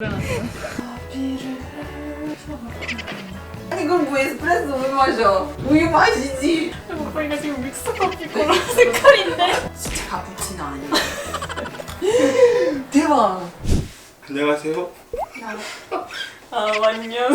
아니 그럼 뭐 에스프레소 왜 마셔? 우유 마시지. 오빠가 지금 믹스커피 그런 색깔인데? 진짜 카푸치노 아니야? 대박. 안녕하세요. 아 완전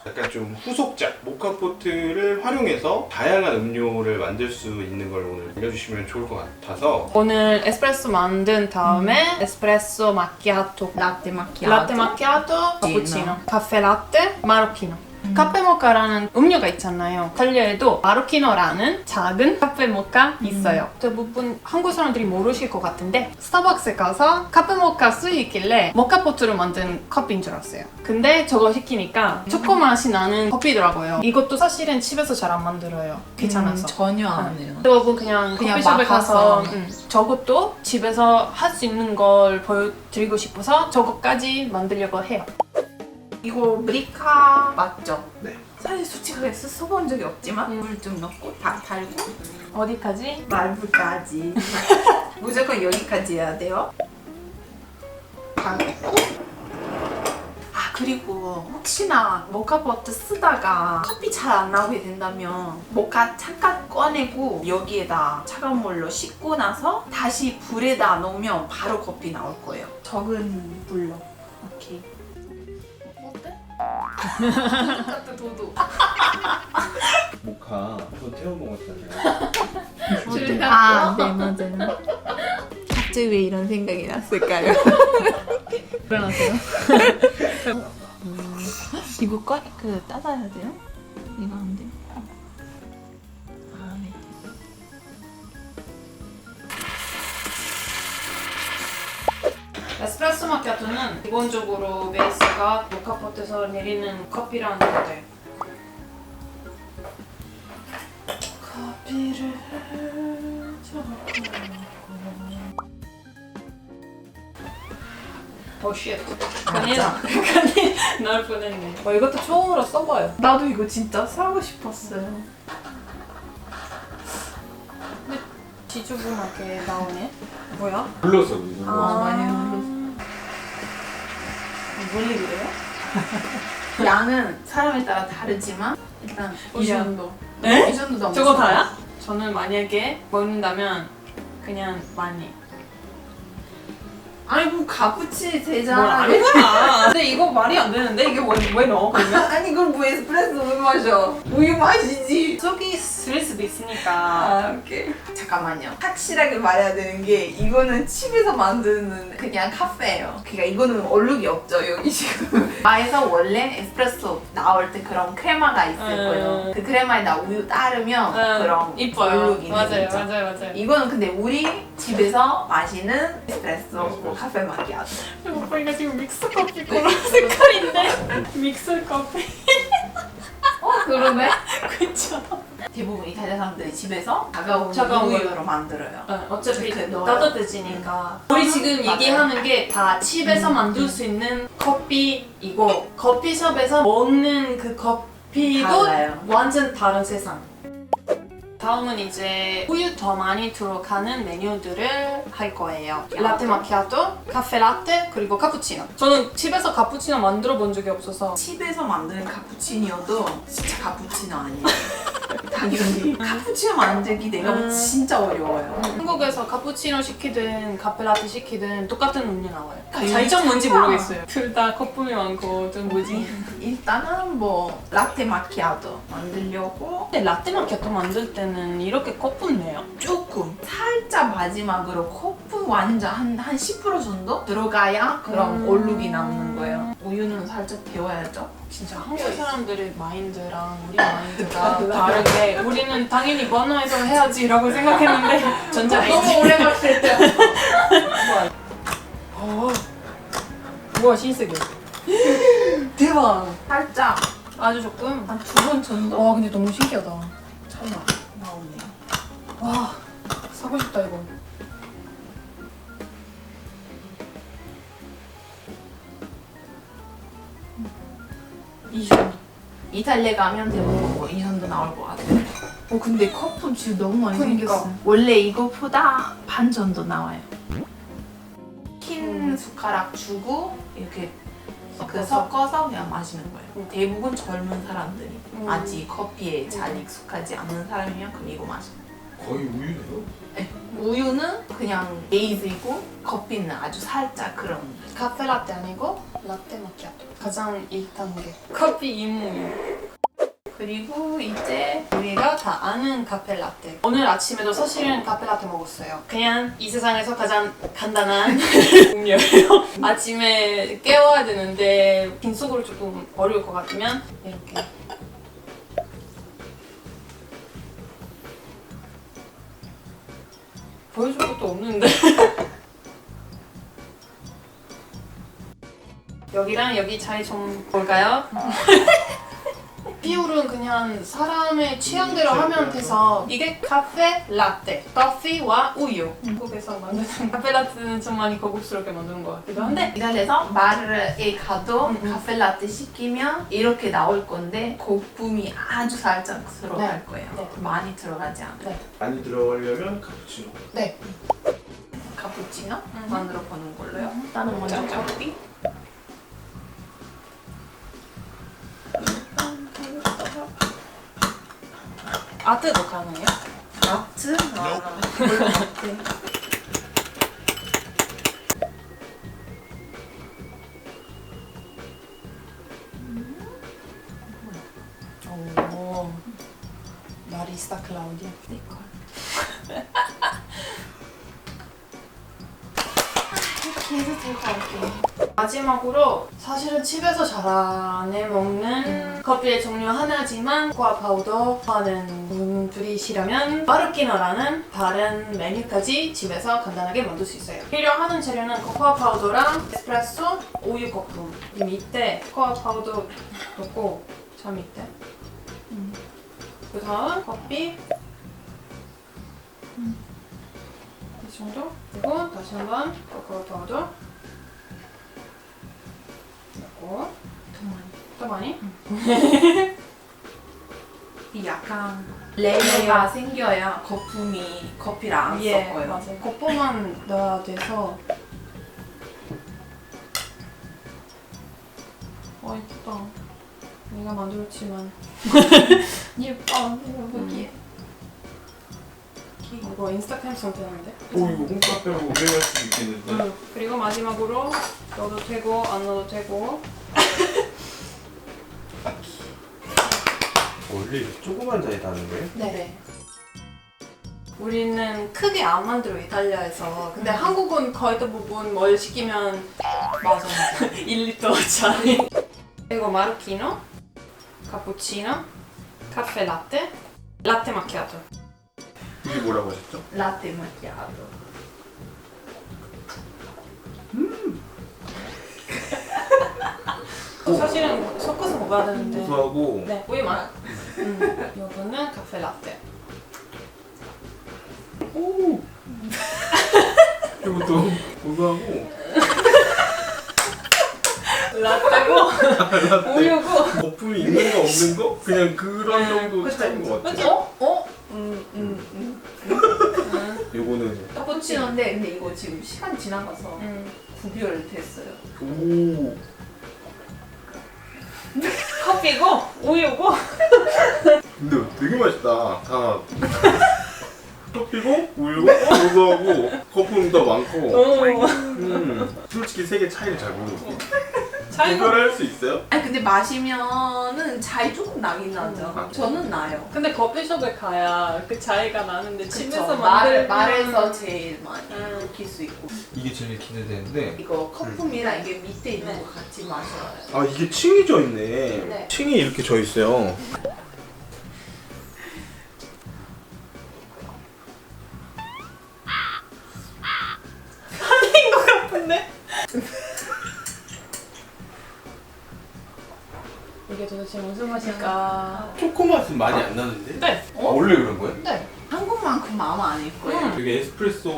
약간 좀 후속작 모카포트를 활용해서 다양한 음료를 만들 수 있는 걸 오늘 알려주시면 좋을 것 같아서 오늘 에스프레소 만든 다음에 에스프레소 마키아토 라떼 마키아토. 라떼 마키아토, 카푸치노, 카페 라떼, 마르키노 카페 모카라는 음료가 있잖아요. 이탈리아에도 마르키노라는 작은 카페 모카 있어요. 대부분 한국 사람들이 모르실 것 같은데 스타벅스에 가서 카페 모카 쓰이 있길래 모카포트로 만든 커피인 줄 알았어요. 근데 저거 시키니까 초코 맛이 나는 커피더라고요. 이것도 사실은 집에서 잘 안 만들어요. 귀찮아서. 전혀 안 해요. 대부분 그냥 커피숍에 가서 막아서. 저것도 집에서 할 수 있는 걸 보여드리고 싶어서 저것까지 만들려고 해요. 이거 브리카 맞죠? 네. 사실 솔직하게 써본 적이 없지만 물 좀 넣고 다 달고 어디까지? 말부까지 무조건 여기까지 해야 돼요. 다 넣고 그리고 혹시나 모카포트 쓰다가 커피 잘 안 나오게 된다면 모카 잠깐 꺼내고 여기에다 차가운 물로 씻고 나서 다시 불에다 넣으면 바로 커피 나올 거예요. 적은 불로. 오케이. 어때? 도둑 같아 도둑. 모카 저 태워 먹었잖아요. 네 맞아요. 갑자기 왜 이런 생각이 났을까요? 일어나세요. 이거 따다야 돼요? 이거 안 돼요? 네. 에스프레소 마키아토는 기본적으로 베이스가 모카포트에서 내리는 커피라는 건데 커피를 쉣. 큰일 날 뻔했네. 이것도 처음으로 써봐요. 나도 이거 진짜 사고 싶었어요. 근데 지저분하게 나오네. 뭐야? 불렀어. 많이 눌렀어. 원래 그래요? 양은 사람에 따라 다르지만 일단 이 정도. 이 정도 너무 저거 다야? 저는 만약에 먹는다면 그냥 많이. 아니 뭐 카푸치 뭘 되잖아. 아니구나. 근데 이거 말이 안 되는데 이게 왜 넣어 그러면? 아니 그럼 뭐 에스프레소 왜 마셔? 우유 마시지. 속이 쓰릴 수도 있으니까. 오케이. 잠깐만요. 확실하게 말해야 되는 게 이거는 집에서 만드는 그냥 카페예요. 그러니까 이거는 얼룩이 없죠. 여기 지금. 바에서 원래 에스프레소 나올 때 그런 크레마가 있을 거예요. 그 크레마에다 우유 따르면 그런 이뻐요. 얼룩이 맞아요, 있죠. 맞아요. 이거는 근데 우리 집에서 마시는 에스프레소 카페 마키아토. 오빠가 지금 믹스 커피 그런 색깔인데? 믹스 커피. 그러네. 그쵸? 대부분 이탈리아 사람들이 집에서 차가운 차가운 우유로 만들어요. 어차피 이렇게 넣어요. 따뜻해지니까. 우리 지금 맞아요. 얘기하는 게 다 집에서 만들 수 있는 커피이고 커피숍에서 먹는 그 커피도 달라요. 완전 다른 세상. 다음은 이제 우유 더 많이 들어가는 메뉴들을 할 거예요. 라떼 마키아토, 카페 라떼, 그리고 카푸치노. 저는 집에서 카푸치노 만들어 본 적이 없어서 집에서 만드는 카푸치노도 진짜 카푸치노 아니에요. 당연히 카푸치노 만들기 내가 보면 진짜 어려워요. 한국에서 카푸치노 시키든 카페 라떼 시키든 똑같은 음료 나와요. 그러니까 차이점 뭔지 진짜. 모르겠어요. 둘 다 거품이 많고 좀 뭐지? 일단은 뭐 라떼 마키아토 만들려고 근데 라떼 마키아토 만들 때는 이렇게 거품 내요? 조금 살짝 마지막으로 거품 완전 한 10% 정도 들어가야 그런 얼룩이 남는 거예요. 우유는 살짝 데워야죠. 진짜 한국 사람들의 마인드랑 우리 마인드가 다른데 우리는 당연히 번호에서 해야지라고 생각했는데 전자 너무 오래 갔을 때. 뭐야 신세계. 대박. 살짝 아주 조금. 한 2번 정도 와 근데 너무 신기하다. 차이가 나오네요. 와 사고 싶다 이거. 이 정도. 이탈리아 가면 대부분 뭐이 정도 나올 것 같아요. 근데 거품 지금 너무 많이 그러니까. 생겼어. 원래 이거보다 반 정도 나와요. 흰 숟가락 주고 이렇게 그 섞어서 그냥 마시는 거예요. 대부분 젊은 사람들이 아직 커피에 잘 익숙하지 않은 사람이면 그럼 이거 마시는 거예요. 거의 우유네요. 네. 우유는 그냥 베이스이고 커피는 아주 살짝 그런 카페 라떼 아니고 라떼 마키아토. 가장 1단계. 커피 입문이요. 그리고 이제 우리가 다 아는 카페 라떼. 오늘 아침에도 사실은 카페 라떼 먹었어요. 그냥 이 세상에서 가장 간단한 음료예요. 아침에 깨워야 되는데 빈속으로 조금 어려울 것 같으면 이렇게. 보여줄 것도 없는데. 여기랑 여기 차이 좀 볼까요? 비율은 그냥 사람의 취향대로 하면 돼서 이게 카페 라떼, 커피와 우유. 한국에서 만드는 카페 라떼는 좀 많이 고급스럽게 만드는 것 같기도 한데 이탈리아에서 마르에 가도 카페 라떼 시키면 이렇게 나올 건데 거품이 아주 살짝 들어갈 거예요. 네. 많이 들어가지 않아요. 네. 많이 들어가려면 카푸치노. 네. 카푸치노 만들어 보는 걸로요. 나는 먼저 짠. 커피. 아트도 가능해요? 아트? 몰라 아트. 오. 바리스타 클라우디아. 이렇게 해서 될 것 같아요. 마지막으로 사실은 집에서 잘 안 해먹는 커피의 종류 하나지만 코코아 파우더 하는 분들이시라면 마르키노라는 다른 메뉴까지 집에서 간단하게 만들 수 있어요. 필요하는 재료는 코코아 파우더랑 에스프레소, 우유 거품. 이 밑에 코코아 파우더 넣고 저 밑에 그 다음 커피 이 정도? 그리고 다시 한번 코코아 파우더 넣고 더 많이? 이 약간 레이어가 생겨야 거품이 커피를 안 섞어요. 맞아요. 거품만 넣어야 돼서 예쁘다. 내가 만들었지만 예뻐. 여기에. 이거 인스타그램 선택하는데? 오 이거 홈카페로 유명할 수도 있겠는데. 그리고 마지막으로 넣어도 되고 안 넣어도 되고 원래 이렇게 조그만 잔에 다는 거예요? 네. 우리는 크게 안 만들어 이탈리아에서. 근데 한국은 거의 대부분 뭘 시키면 맞아. 1리터짜리. 그리고 마르키노, 카푸치노, 카페 라떼, 라떼 마키아토. 이게 뭐라고 하셨죠? 라떼 마키아토. 사실은 섞어서 먹어야 되는데. 고소하고 네, 우유만. 이거는 카페 라떼. 오 이것도 고소하고 라떼고 우유고. 거품이 있는 거 없는 거 그냥 그런 정도 차이인 것 같아요. 요거는 카푸치노인데 근데 이거 지금 시간 지나가서 구별됐어요. 오 커피고 우유고. 근데 되게 맛있다. 다 커피고 우유고 고소하고 거품도 많고. 솔직히 세 개 차이를 잘 모르고 차이가. 구별할 수 있어요? 아니 근데 마시면은 차이 조금 나긴 나죠. 저는 나요. 근데 커피숍에 가야 그 차이가 나는데 집에서 그쵸. 만들 말에서 제일 많이 음. 느낄 수 있고. 이게 제일 기대되는데 이거 거품이랑 이게 밑에 있는 거 같이 마셔요. 아 이게 층이 져 있네. 네. 층이 이렇게 져 있어요. 아닌 것 같은데? 이게 도대체 무슨 맛일까? 초코 맛은 많이 안 나는데? 네. 아, 원래 그런 거예요? 네. 한국만큼 마음 아닐 거예요. 되게 에스프레소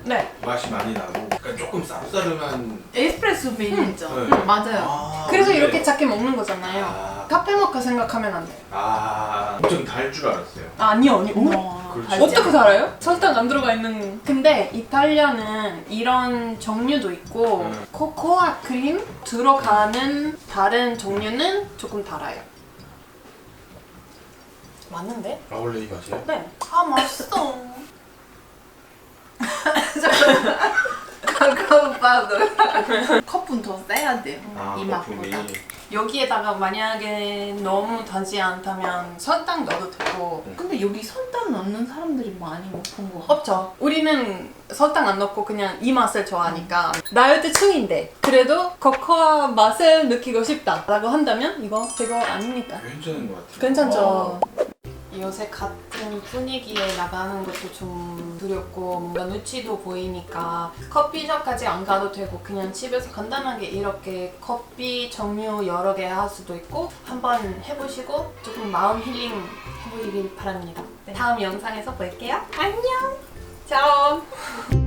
네. 맛이 많이 나고 약간 조금 쌉싸름한. 에스프레소 베이죠. 네. 맞아요. 아, 그래서 원래. 이렇게 작게 먹는 거잖아요. 아, 카페 모카 생각하면 안 돼. 엄청 달 줄 알았어요. 아니요, 아니요. 그렇지. 달지 어떻게 않아. 달아요? 설탕 안 들어가 있는. 근데 이탈리아는 이런 종류도 있고 코코아 크림 들어가는 다른 종류는 조금 달아요. 맞는데? 아 원래 이 맛이에요? 네. 아 맛있어. 카카오 파우더. 컵은 더 세야 돼요. 이 거품이. 맛보다. 여기에다가 만약에 너무 달지 않다면 설탕 넣어도 되고. 근데 여기 설탕 넣는 사람들이 많이 못 본 거 같아. 없죠. 우리는 설탕 안 넣고 그냥 이 맛을 좋아하니까 다이어트 중인데 그래도 코코아 맛을 느끼고 싶다라고 한다면 이거 제거 아닙니까? 괜찮은 것 같아요. 괜찮죠. 요새 같은 분위기에 나가는 것도 좀 두렵고 뭔가 눈치도 보이니까 커피숍까지 안 가도 되고 그냥 집에서 간단하게 이렇게 커피 종류 여러 개 할 수도 있고 한번 해보시고 조금 마음 힐링 해보시길 바랍니다. 다음 영상에서 볼게요. 안녕. 짜오.